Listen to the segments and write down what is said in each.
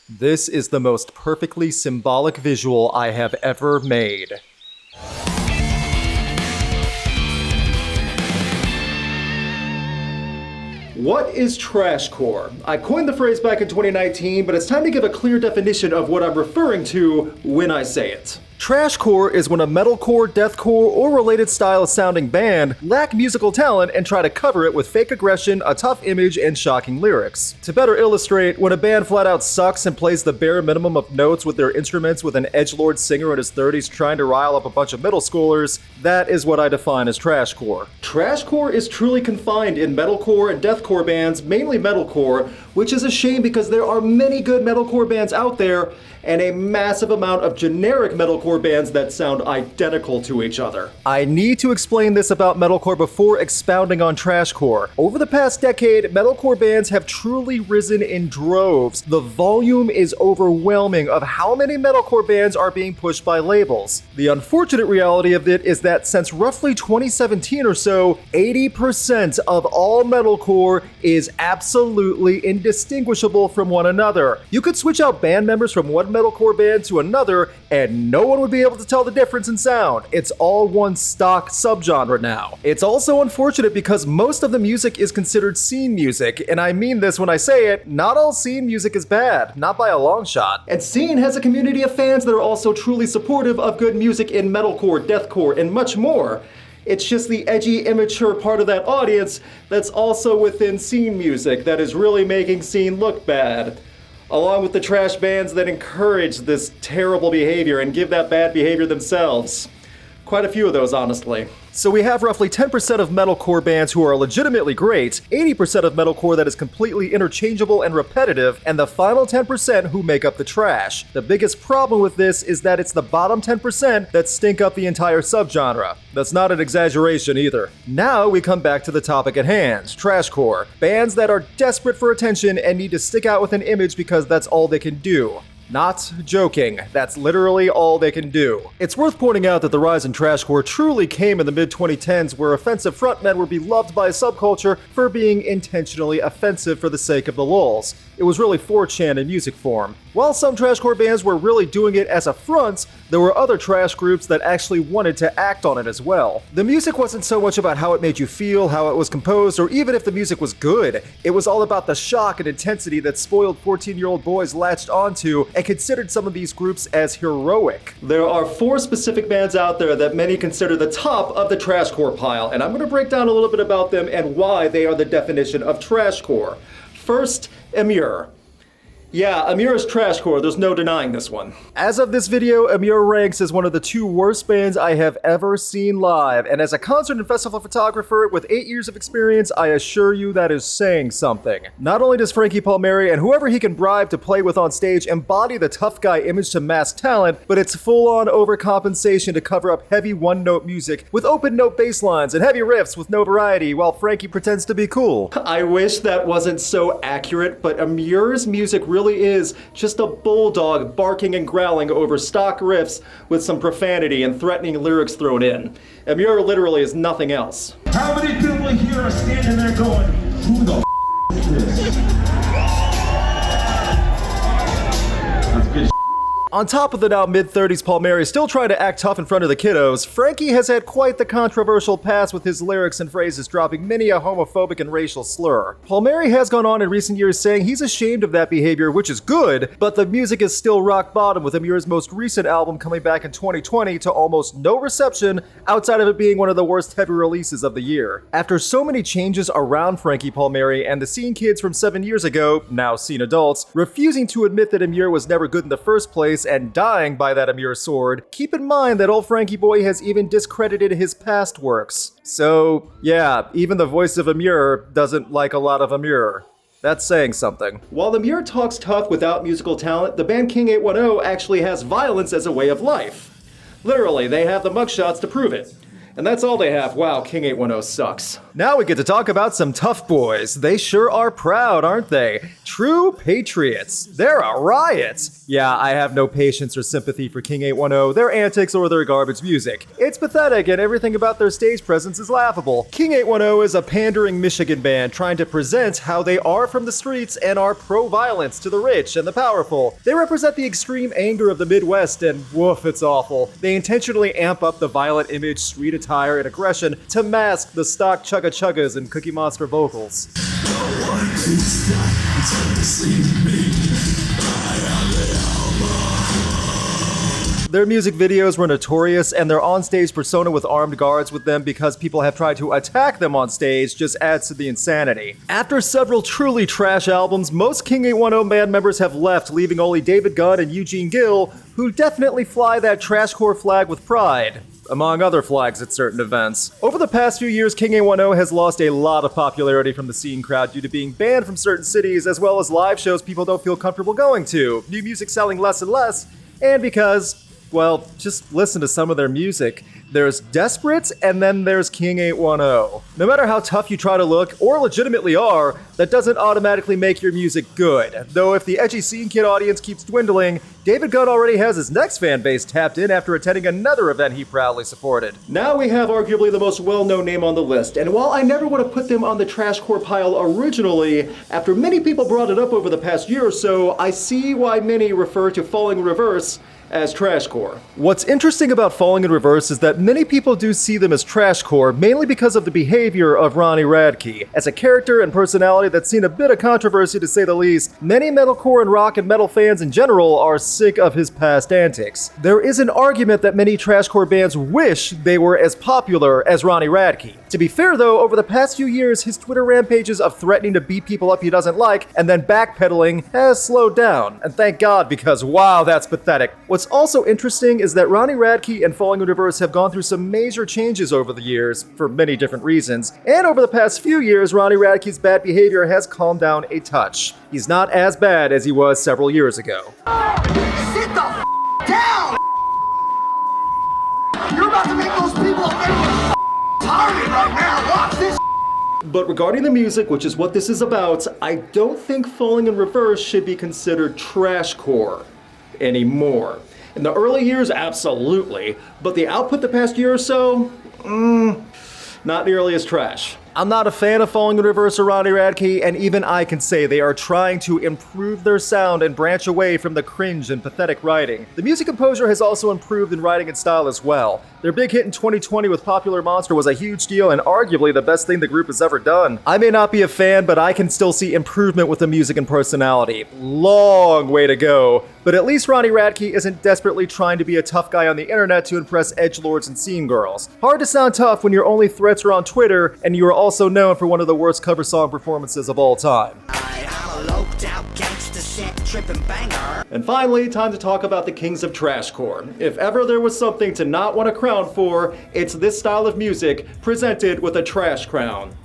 This is the most perfectly symbolic visual I have ever made. What is Trashcore? I coined the phrase back in 2019, but it's time to give a clear definition of what I'm referring to when I say it. Trashcore is when a metalcore, deathcore, or related style sounding band lack musical talent and try to cover it with fake aggression, a tough image, and shocking lyrics. To better illustrate, when a band flat out sucks and plays the bare minimum of notes with their instruments with an edgelord singer in his 30s trying to rile up a bunch of middle schoolers, that is what I define as trashcore. Trashcore is truly confined in metalcore and deathcore bands, mainly metalcore, which is a shame because there are many good metalcore bands out there and a massive amount of generic metalcore bands that sound identical to each other. I need to explain this about metalcore before expounding on trashcore. Over the past decade, metalcore bands have truly risen in droves. The volume is overwhelming of how many metalcore bands are being pushed by labels. The unfortunate reality of it is that since roughly 2017 or so, 80% of all metalcore is absolutely indistinguishable from one another. You could switch out band members from one metalcore band to another and no one would be able to tell the difference in sound. It's all one stock subgenre now. It's also unfortunate because most of the music is considered scene music, and I mean this when I say it, not all scene music is bad, not by a long shot. And scene has a community of fans that are also truly supportive of good music in metalcore, deathcore, and much more. It's just the edgy, immature part of that audience that's also within scene music that is really making scene look bad. Along with the trash bands that encourage this terrible behavior and give that bad behavior themselves. Quite a few of those, honestly. So we have roughly 10% of metalcore bands who are legitimately great, 80% of metalcore that is completely interchangeable and repetitive, and the final 10% who make up the trash. The biggest problem with this is that it's the bottom 10% that stink up the entire subgenre. That's not an exaggeration either. Now we come back to the topic at hand, trashcore. Bands that are desperate for attention and need to stick out with an image because that's all they can do. Not joking, that's literally all they can do. It's worth pointing out that the rise in trashcore truly came in the mid-2010s where offensive frontmen were beloved by a subculture for being intentionally offensive for the sake of the lulz. It was really 4chan in music form. While some trashcore bands were really doing it as a front, there were other trash groups that actually wanted to act on it as well. The music wasn't so much about how it made you feel, how it was composed, or even if the music was good. It was all about the shock and intensity that spoiled 14-year-old boys latched onto and considered some of these groups as heroic. There are 4 specific bands out there that many consider the top of the trashcore pile, and I'm going to break down a little bit about them and why they are the definition of trashcore. First, Emmure. Yeah, Emmure is trashcore, there's no denying this one. As of this video, Emmure ranks as one of the 2 worst bands I have ever seen live, and as a concert and festival photographer with 8 years of experience, I assure you that is saying something. Not only does Frankie Palmeri and whoever he can bribe to play with on stage embody the tough guy image to mask talent, but it's full-on overcompensation to cover up heavy one-note music with open-note bass lines and heavy riffs with no variety while Frankie pretends to be cool. I wish that wasn't so accurate, but Emmure's music really is just a bulldog barking and growling over stock riffs with some profanity and threatening lyrics thrown in. Emmure literally is nothing else. How many people here are standing there going, who the is this? That's good. On top of the now mid-30s Palmeri still trying to act tough in front of the kiddos, Frankie has had quite the controversial past with his lyrics and phrases dropping many a homophobic and racial slur. Palmeri has gone on in recent years saying he's ashamed of that behavior, which is good, but the music is still rock bottom with Emmure's most recent album coming back in 2020 to almost no reception outside of it being one of the worst heavy releases of the year. After so many changes around Frankie Palmeri and the scene kids from 7 years ago, now scene adults, refusing to admit that Emmure was never good in the first place and dying by that Emmure sword, keep in mind that old Frankie boy has even discredited his past works. So, yeah, even the voice of Emmure doesn't like a lot of Emmure. That's saying something. While Emmure talks tough without musical talent, the band King 810 actually has violence as a way of life. Literally, they have the mugshots to prove it. And that's all they have. Wow, King 810 sucks. Now we get to talk about some tough boys. They sure are proud, aren't they? True patriots. They're a riot. Yeah, I have no patience or sympathy for King 810, their antics, or their garbage music. It's pathetic, and everything about their stage presence is laughable. King 810 is a pandering Michigan band trying to present how they are from the streets and are pro-violence to the rich and the powerful. They represent the extreme anger of the Midwest, and woof, it's awful. They intentionally amp up the violent image, street attire, and aggression to mask the stock chugga-chuggas and Cookie Monster vocals. No one can stand to see me. Their music videos were notorious, and their onstage persona with armed guards with them because people have tried to attack them on stage just adds to the insanity. After several truly trash albums, most King 810 band members have left, leaving only David Gunn and Eugene Gill, who definitely fly that Trashcore flag with pride, among other flags at certain events. Over the past few years, King 810 has lost a lot of popularity from the scene crowd due to being banned from certain cities, as well as live shows people don't feel comfortable going to, new music selling less and less, and because, well, just listen to some of their music. There's Desperate, and then there's King 810. No matter how tough you try to look, or legitimately are, that doesn't automatically make your music good. Though if the edgy scene kid audience keeps dwindling, David Gunn already has his next fan base tapped in after attending another event he proudly supported. Now we have arguably the most well-known name on the list, and while I never would have put them on the Trashcore pile originally, after many people brought it up over the past year or so, I see why many refer to Falling in Reverse as Trashcore. What's interesting about Falling in Reverse is that many people do see them as Trashcore, mainly because of the behavior of Ronnie Radke. As a character and personality that's seen a bit of controversy to say the least, many metalcore and rock and metal fans in general are sick of his past antics. There is an argument that many Trashcore bands wish they were as popular as Ronnie Radke. To be fair though, over the past few years, his Twitter rampages of threatening to beat people up he doesn't like and then backpedaling has slowed down. And thank God, because wow, that's pathetic. What's also interesting is that Ronnie Radke and Falling in Reverse have gone through some major changes over the years, for many different reasons, and over the past few years, Ronnie Radke's bad behavior has calmed down a touch. He's not as bad as he was several years ago. Sit the f*** down! You're about to make those people target right now. Watch this. But regarding the music, which is what this is about, I don't think Falling in Reverse should be considered Trashcore anymore. In the early years, absolutely, but the output the past year or so, not nearly as trash. I'm not a fan of Falling in Reverse or Ronnie Radke, and even I can say they are trying to improve their sound and branch away from the cringe and pathetic writing. The music composure has also improved in writing and style as well. Their big hit in 2020 with Popular Monster was a huge deal and arguably the best thing the group has ever done. I may not be a fan, but I can still see improvement with the music and personality. Long way to go, but at least Ronnie Radke isn't desperately trying to be a tough guy on the internet to impress edgelords and scene girls. Hard to sound tough when your only threats are on Twitter and you are also known for one of the worst cover song performances of all time. And finally, time to talk about the kings of Trashcore. If ever there was something to not want a crown for, it's this style of music presented with a trash crown.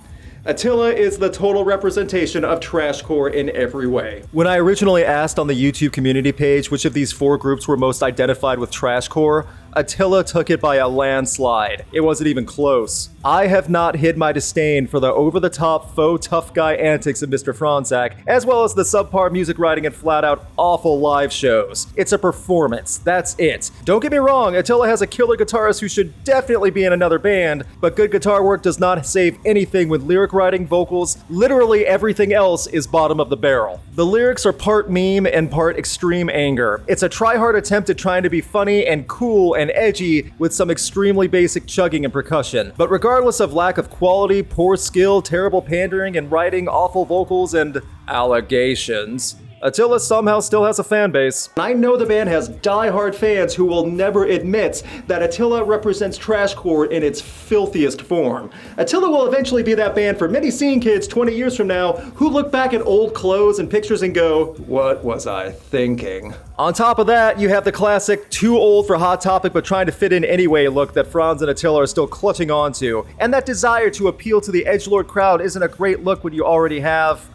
Attila is the total representation of Trashcore in every way. When I originally asked on the YouTube community page which of these four groups were most identified with Trashcore, Attila took it by a landslide. It wasn't even close. I have not hid my disdain for the over-the-top faux tough guy antics of Mr. Fronzak, as well as the subpar music writing and flat-out awful live shows. It's a performance, that's it. Don't get me wrong, Attila has a killer guitarist who should definitely be in another band, but good guitar work does not save anything with lyric writing, vocals, literally everything else is bottom of the barrel. The lyrics are part meme and part extreme anger. It's a try-hard attempt at trying to be funny and cool and edgy with some extremely basic chugging and percussion. But regardless of lack of quality, poor skill, terrible pandering and writing, awful vocals, and allegations, Attila somehow still has a fan base. I know the band has die-hard fans who will never admit that Attila represents Trashcore in its filthiest form. Attila will eventually be that band for many scene kids 20 years from now who look back at old clothes and pictures and go, what was I thinking? On top of that, you have the classic too old for Hot Topic but trying to fit in anyway look that Fronz and Attila are still clutching onto. And that desire to appeal to the edgelord crowd isn't a great look when you already have,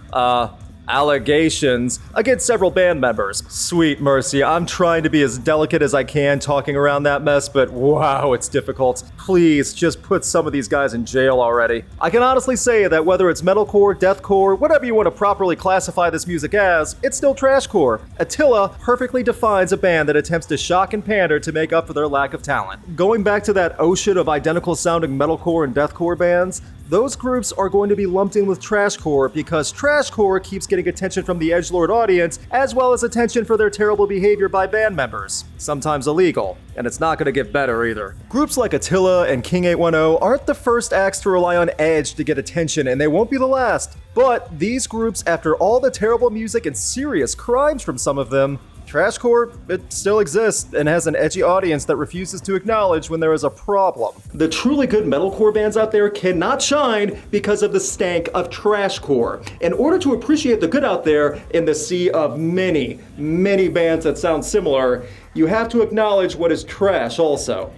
allegations against several band members. Sweet mercy, I'm trying to be as delicate as I can talking around that mess, but wow, it's difficult. Please, just put some of these guys in jail already. I can honestly say that whether it's metalcore, deathcore, whatever you want to properly classify this music as, it's still trashcore. Attila perfectly defines a band that attempts to shock and pander to make up for their lack of talent. Going back to that ocean of identical sounding metalcore and deathcore bands, those groups are going to be lumped in with trashcore because trashcore keeps getting attention from the edgelord audience as well as attention for their terrible behavior by band members, sometimes illegal, and it's not going to get better either. Groups like Attila and King 810 aren't the first acts to rely on edge to get attention, and they won't be the last. But these groups, after all the terrible music and serious crimes from some of them, trashcore, it still exists and has an edgy audience that refuses to acknowledge when there is a problem. The truly good metalcore bands out there cannot shine because of the stank of trashcore. In order to appreciate the good out there in the sea of many, many bands that sound similar, you have to acknowledge what is trash also,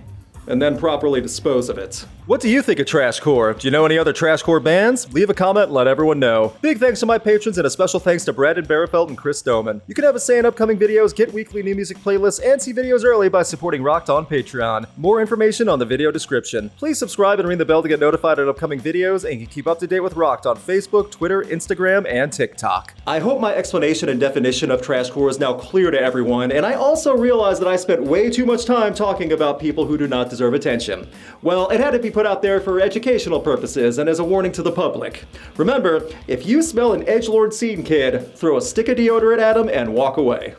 and then properly dispose of it. What do you think of trashcore? Do you know any other trashcore bands? Leave a comment and let everyone know. Big thanks to my patrons and a special thanks to Brandon Barrefeld and Chris Doman. You can have a say in upcoming videos, get weekly new music playlists, and see videos early by supporting Rocked on Patreon. More information on the video description. Please subscribe and ring the bell to get notified of upcoming videos, and you can keep up to date with Rocked on Facebook, Twitter, Instagram, and TikTok. I hope my explanation and definition of trashcore is now clear to everyone, and I also realize that I spent way too much time talking about people who do not deserve attention. Well, it had to be put out there for educational purposes and as a warning to the public. Remember, if you smell an edgelord scene, kid, throw a stick of deodorant at him and walk away.